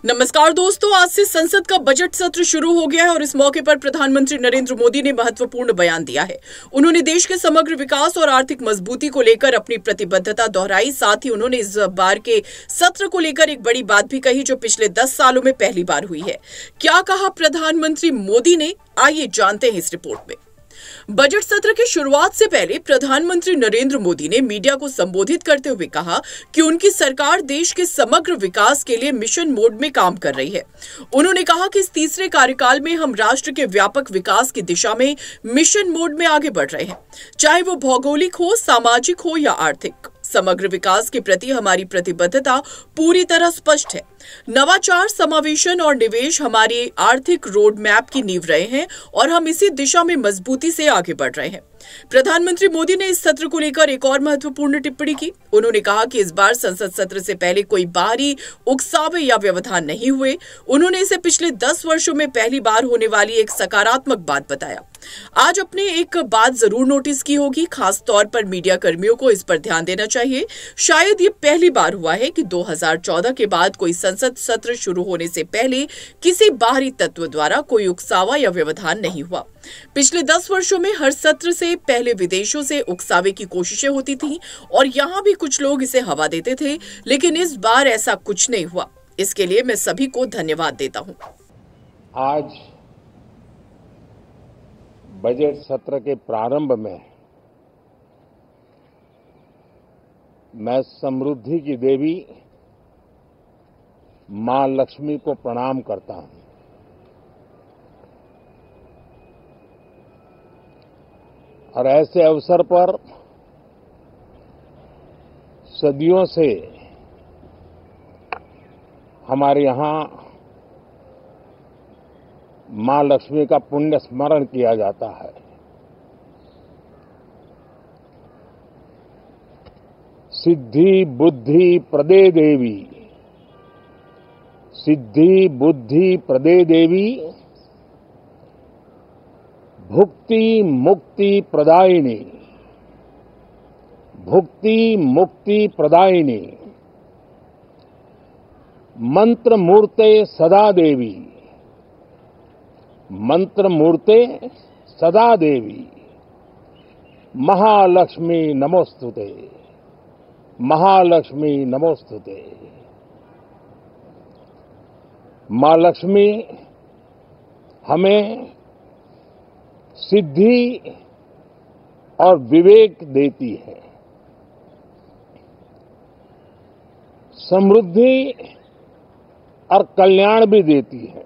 नमस्कार दोस्तों, आज से संसद का बजट सत्र शुरू हो गया है और इस मौके पर प्रधानमंत्री नरेंद्र मोदी ने महत्वपूर्ण बयान दिया है। उन्होंने देश के समग्र विकास और आर्थिक मजबूती को लेकर अपनी प्रतिबद्धता दोहराई। साथ ही उन्होंने इस बार के सत्र को लेकर एक बड़ी बात भी कही जो पिछले 10 सालों में पहली बार हुई है। क्या कहा प्रधानमंत्री मोदी ने, आइए जानते हैं इस रिपोर्ट में। बजट सत्र की शुरुआत से पहले प्रधानमंत्री नरेंद्र मोदी ने मीडिया को संबोधित करते हुए कहा कि उनकी सरकार देश के समग्र विकास के लिए मिशन मोड में काम कर रही है। उन्होंने कहा कि इस तीसरे कार्यकाल में हम राष्ट्र के व्यापक विकास की दिशा में मिशन मोड में आगे बढ़ रहे हैं, चाहे वो भौगोलिक हो, सामाजिक हो या आर्थिक। समग्र विकास के प्रति हमारी प्रतिबद्धता पूरी तरह स्पष्ट है। नवाचार, समावेशन और निवेश हमारी आर्थिक रोड मैप की नींव रहे हैं और हम इसी दिशा में मजबूती से आगे बढ़ रहे हैं। प्रधानमंत्री मोदी ने इस सत्र को लेकर एक और महत्वपूर्ण टिप्पणी की। उन्होंने कहा कि इस बार संसद सत्र से पहले कोई बाहरी उकसावे या व्यवधान नहीं हुए। उन्होंने इसे पिछले 10 वर्षों में पहली बार होने वाली एक सकारात्मक बात बताया। आज अपने एक बात जरूर नोटिस की होगी, खास तौर पर मीडिया कर्मियों को इस पर ध्यान देना चाहिए। शायद ये पहली बार हुआ है कि 2014 के बाद कोई संसद सत्र शुरू होने से पहले किसी बाहरी तत्व द्वारा कोई उकसावा या व्यवधान नहीं हुआ। पिछले 10 वर्षों में हर सत्र से पहले विदेशों से उकसावे की कोशिशें होती थीं और यहां भी कुछ लोग इसे हवा देते थे, लेकिन इस बार ऐसा कुछ नहीं हुआ। इसके लिए मैं सभी को धन्यवाद देता हूं। आज बजट सत्र के प्रारंभ में मैं समृद्धि की देवी मां लक्ष्मी को प्रणाम करता हूं। और ऐसे अवसर पर सदियों से हमारे यहां मां लक्ष्मी का पुण्य स्मरण किया जाता है। सिद्धि बुद्धि प्रदे देवी, सिद्धि बुद्धि प्रदे देवी, भुक्ति मुक्ति प्रदायिनी, भुक्ति मुक्ति प्रदायिनी, मंत्र मूर्ते सदा देवी, मंत्र मूर्ते सदा देवी, महालक्ष्मी नमोस्तुते, महालक्ष्मी नमोस्तुते। मां लक्ष्मी हमें सिद्धि और विवेक देती है, समृद्धि और कल्याण भी देती है।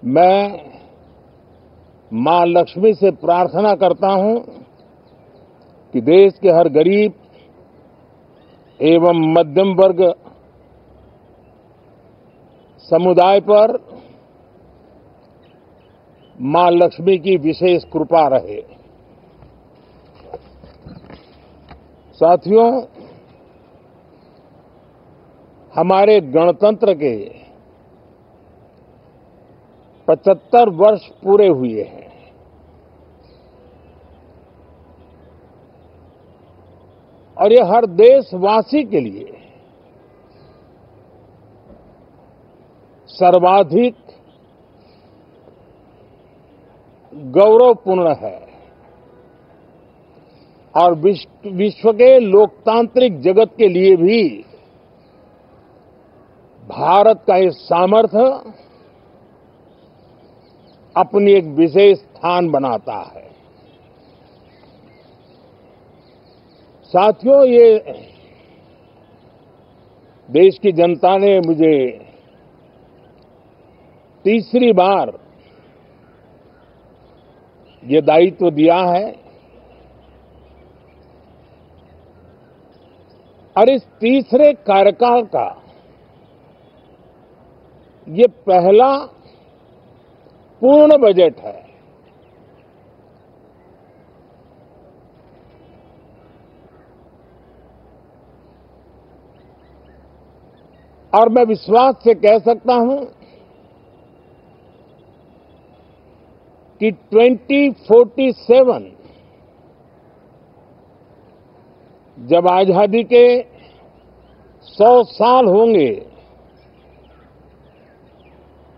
मैं मां लक्ष्मी से प्रार्थना करता हूं कि देश के हर गरीब एवं मध्यम वर्ग समुदाय पर मां लक्ष्मी की विशेष कृपा रहे। साथियों, हमारे गणतंत्र के 75 वर्ष पूरे हुए हैं। और ये हर देशवासी के लिए सर्वाधिक गौरवपूर्ण है और विश्व के लोकतांत्रिक जगत के लिए भी भारत का ये सामर्थ्य अपनी एक विशेष स्थान बनाता है। साथियों, ये देश की जनता ने मुझे तीसरी बार ये दायित्व दिया है और इस तीसरे कार्यकाल का ये पहला पूर्ण बजट है। और मैं विश्वास से कह सकता हूं कि 2047 जब आजादी के 100 साल होंगे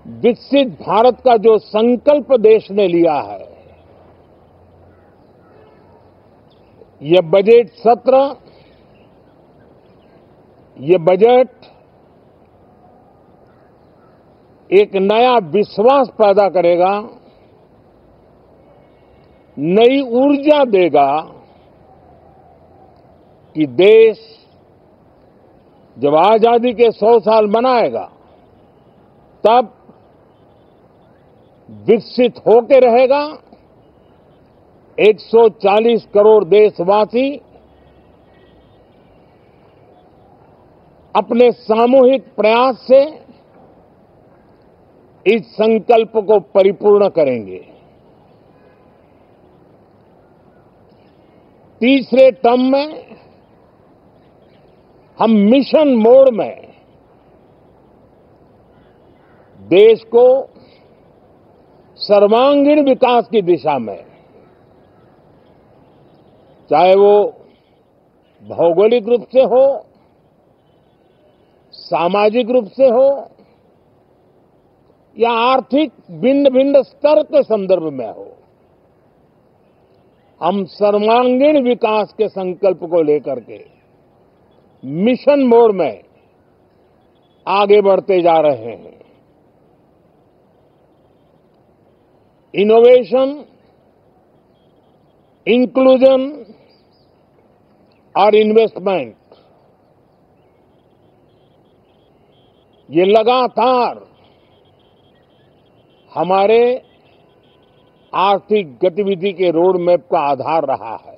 विकसित भारत का जो संकल्प देश ने लिया है, ये बजट सत्र, ये बजट एक नया विश्वास पैदा करेगा, नई ऊर्जा देगा कि देश जब आजादी के 100 साल मनाएगा तब विकसित होकर रहेगा। 140 करोड़ देशवासी अपने सामूहिक प्रयास से इस संकल्प को परिपूर्ण करेंगे। तीसरे टर्म में हम मिशन मोड में देश को सर्वांगीण विकास की दिशा में, चाहे वो भौगोलिक रूप से हो, सामाजिक रूप से हो या आर्थिक भिन्न भिन्न स्तर के संदर्भ में हो, हम सर्वांगीण विकास के संकल्प को लेकर के मिशन मोड में आगे बढ़ते जा रहे हैं। इनोवेशन, इंक्लूजन और इन्वेस्टमेंट, ये लगातार हमारे आर्थिक गतिविधि के रोड मैप का आधार रहा है।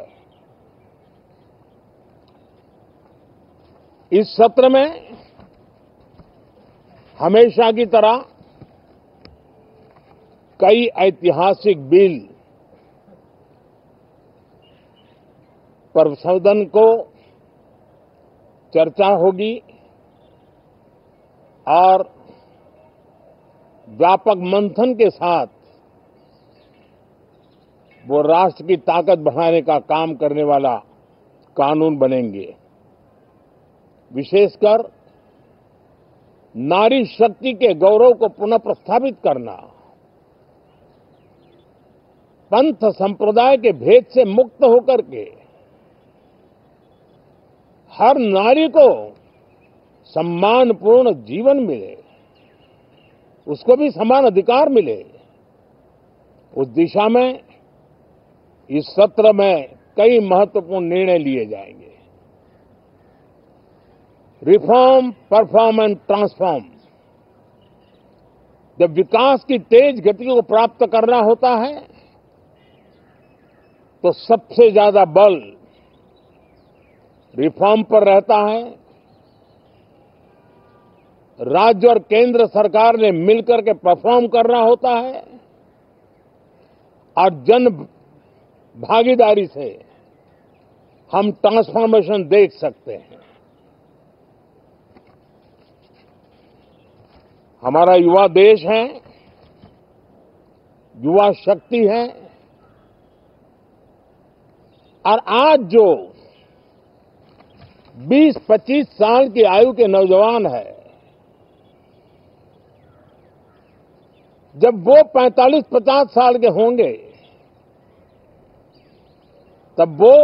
इस सत्र में हमेशा की तरह कई ऐतिहासिक बिल पर सदन को चर्चा होगी और व्यापक मंथन के साथ वो राष्ट्र की ताकत बढ़ाने का काम करने वाला कानून बनेंगे। विशेषकर नारी शक्ति के गौरव को पुनः प्रस्थापित करना, पंथ संप्रदाय के भेद से मुक्त होकर के हर नारी को सम्मानपूर्ण जीवन मिले, उसको भी समान अधिकार मिले, उस दिशा में इस सत्र में कई महत्वपूर्ण निर्णय लिए जाएंगे। Reform, perform and transform. जब विकास की तेज गति को प्राप्त करना होता है तो सबसे ज्यादा बल रिफॉर्म पर रहता है। राज्य और केंद्र सरकार ने मिलकर के परफॉर्म करना होता है और जन भागीदारी से हम ट्रांसफॉर्मेशन देख सकते हैं। हमारा युवा देश है, युवा शक्ति है और आज जो 20-25 साल की आयु के नौजवान है, जब वो 45-50 साल के होंगे तब वो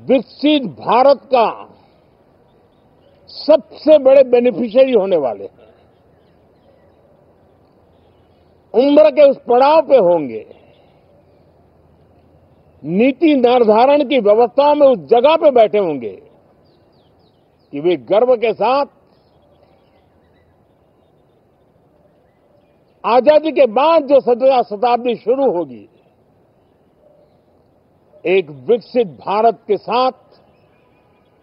विकसित भारत का सबसे बड़े बेनिफिशियरी होने वाले हैं। उम्र के उस पड़ाव पे होंगे, नीति निर्धारण की व्यवस्थाओं में उस जगह पे बैठे होंगे कि वे गर्व के साथ आजादी के बाद जो शताब्दी शुरू होगी, एक विकसित भारत के साथ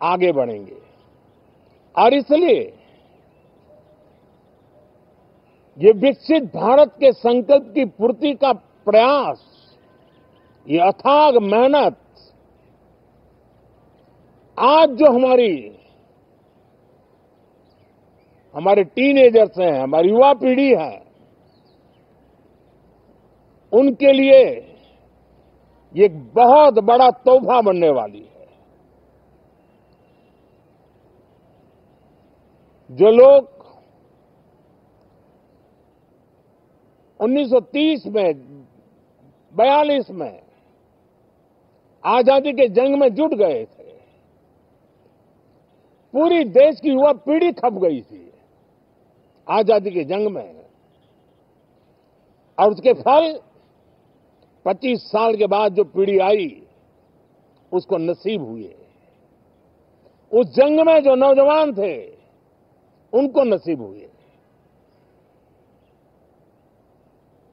आगे बढ़ेंगे। और इसलिए ये विकसित भारत के संकल्प की पूर्ति का प्रयास, ये अथाग मेहनत आज जो हमारे टीनेजर्स हैं, हमारी युवा पीढ़ी है, उनके लिए ये एक बहुत बड़ा तोहफा बनने वाली है। जो लोग 1930 में, 42 में आजादी के जंग में जुट गए थे। पूरी देश की युवा पीढ़ी खप गई थी आजादी के जंग में, और उसके फल 25 साल के बाद जो पीढ़ी आई उसको नसीब हुए। उस जंग में जो नौजवान थे उनको नसीब हुए।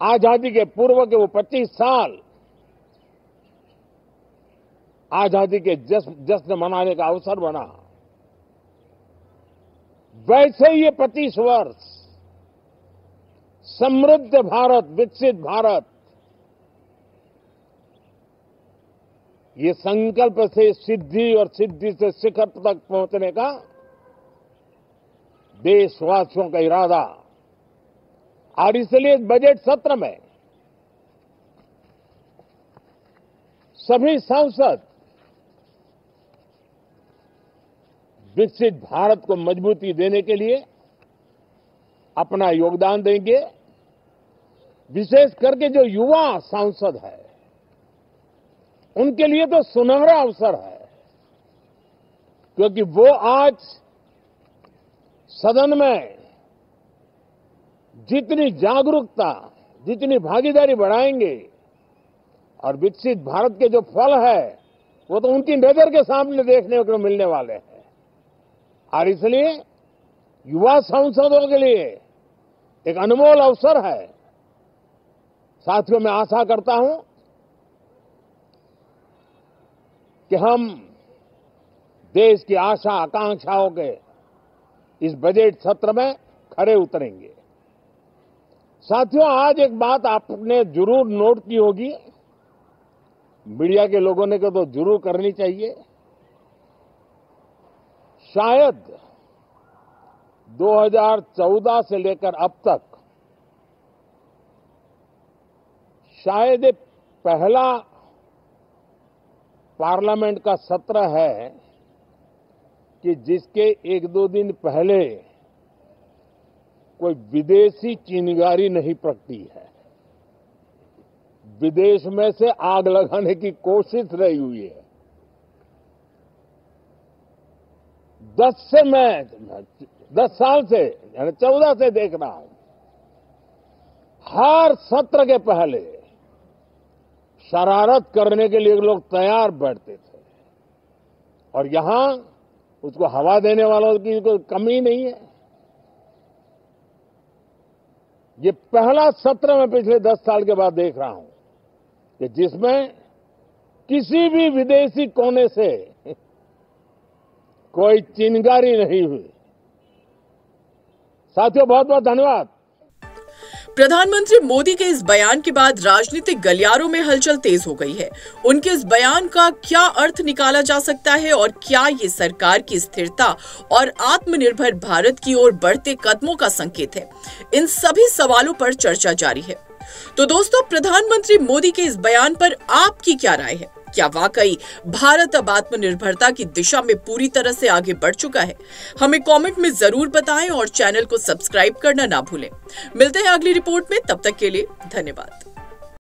आजादी के पूर्व के वो 25 साल आजादी के जश्न मनाने का अवसर बना। वैसे ही ये 25 वर्ष समृद्ध भारत, विकसित भारत, ये संकल्प से सिद्धि और सिद्धि से शिखर तक पहुंचने का देशवासियों का इरादा। और इसलिए इस बजट सत्र में सभी सांसद विकसित भारत को मजबूती देने के लिए अपना योगदान देंगे। विशेष करके जो युवा सांसद है उनके लिए तो सुनहरा अवसर है, क्योंकि वो आज सदन में जितनी जागरूकता, जितनी भागीदारी बढ़ाएंगे और विकसित भारत के जो फल है वो तो उनकी नजर के सामने देखने को मिलने वाले हैं। और इसलिए युवा सांसदों के लिए एक अनमोल अवसर है। साथियों, मैं आशा करता हूं कि हम देश की आशा आकांक्षाओं के इस बजट सत्र में खरे उतरेंगे। साथियों, आज एक बात आपने जरूर नोट की होगी, मीडिया के लोगों ने तो जरूर करनी चाहिए। शायद 2014 से लेकर अब तक शायद ये पहला पार्लियामेंट का सत्र है कि जिसके 1-2 दिन पहले कोई विदेशी चिंगारी नहीं प्रगटी है। विदेश में से आग लगाने की कोशिश रही हुई है। 10 साल से यानी 14 से देख रहा हूं, हर सत्र के पहले शरारत करने के लिए लोग तैयार बैठते थे, और यहां उसको हवा देने वालों की कोई कमी नहीं है। ये पहला सत्र मैं पिछले 10 साल के बाद देख रहा हूं कि जिसमें किसी भी विदेशी कोने से कोई चिंगारी नहीं हुई। साथियों, बहुत बहुत धन्यवाद। प्रधानमंत्री मोदी के इस बयान के बाद राजनीतिक गलियारों में हलचल तेज हो गई है। उनके इस बयान का क्या अर्थ निकाला जा सकता है और क्या ये सरकार की स्थिरता और आत्मनिर्भर भारत की ओर बढ़ते कदमों का संकेत है? इन सभी सवालों पर चर्चा जारी है। तो दोस्तों, प्रधानमंत्री मोदी के इस बयान पर आपकी क्या राय है? क्या वाकई भारत अब आत्मनिर्भरता की दिशा में पूरी तरह से आगे बढ़ चुका है? हमें कमेंट में जरूर बताएं और चैनल को सब्सक्राइब करना ना भूलें। मिलते हैं अगली रिपोर्ट में, तब तक के लिए धन्यवाद।